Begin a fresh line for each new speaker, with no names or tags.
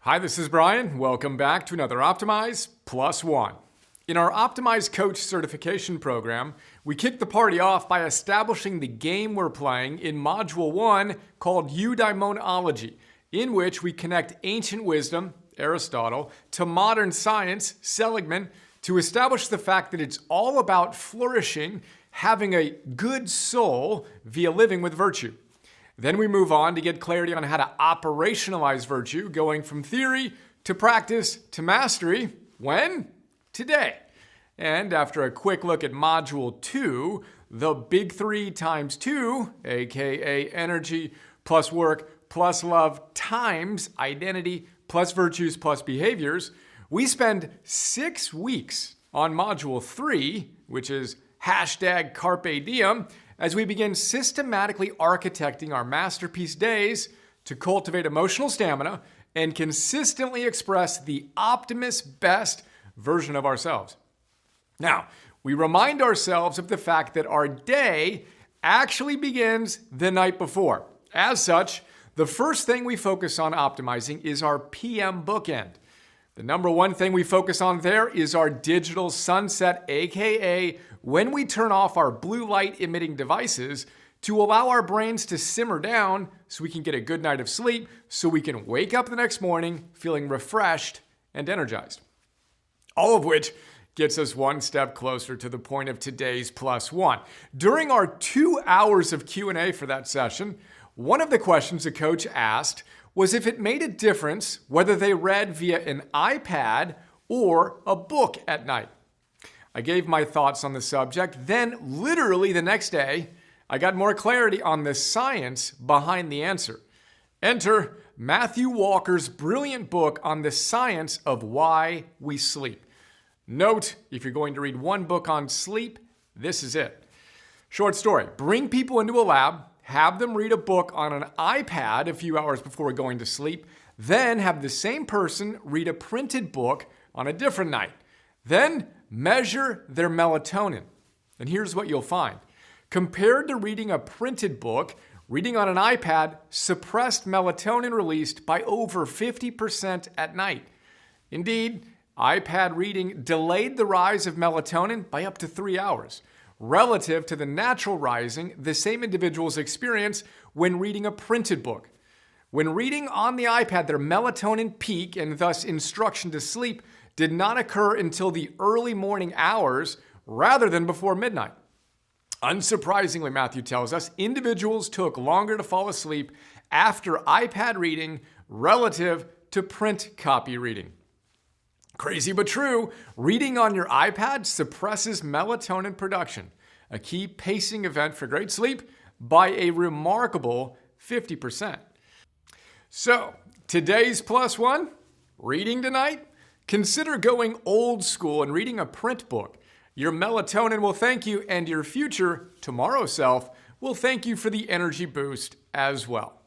Hi, this is Brian. Welcome back to another Optimize Plus One. In our Optimize Coach certification program, we kick the party off by establishing the game we're playing in Module 1 called EUDAIMON OLOGY, in which we connect ancient wisdom, Aristotle, to modern science, Seligman, to establish the fact that it's all about flourishing, having a good soul via living with virtue. Then we move on to get clarity on how to operationalize virtue, going from theory to practice to mastery. When? Today. And after a quick look at Module 2, the big 3 times 2, aka energy plus work plus love times identity plus virtues plus behaviors, we spend 6 weeks on Module 3, which is #CARPEDIEMI, as we begin systematically architecting our masterpiece days to cultivate emotional stamina and consistently express the optimist best version of ourselves. Now, we remind ourselves of the fact that our day actually begins the night before. As such, the first thing we focus on optimizing is our PM bookend. The number one thing we focus on there is our digital sunset, aka when we turn off our blue light emitting devices to allow our brains to simmer down so we can get a good night of sleep, so we can wake up the next morning feeling refreshed and energized. All of which gets us one step closer to the point of today's plus one. During our 2 hours of Q&A for that session, one of the questions a coach asked was if it made a difference whether they read via an iPad or a book at night. I gave my thoughts on the subject. Then, literally the next day, I got more clarity on the science behind the answer. Enter Matthew Walker's brilliant book on the science of why we sleep. Note, if you're going to read one book on sleep, this is it. Short story: bring people into a lab, have them read a book on an iPad a few hours before going to sleep, then have the same person read a printed book on a different night. Then measure their melatonin. And here's what you'll find. Compared to reading a printed book, reading on an iPad suppressed melatonin released by over 50% at night. Indeed, iPad reading delayed the rise of melatonin by up to 3 hours, relative to the natural rising the same individuals experience when reading a printed book. When reading on the iPad, their melatonin peak and thus instruction to sleep did not occur until the early morning hours rather than before midnight. Unsurprisingly, Matthew tells us, individuals took longer to fall asleep after iPad reading relative to print copy reading. Crazy but true, reading on your iPad suppresses melatonin production, a key pacing event for great sleep, by a remarkable 50%. So, today's plus one, reading tonight? Consider going old school and reading a print book. Your melatonin will thank you, and your future tomorrow self will thank you for the energy boost as well.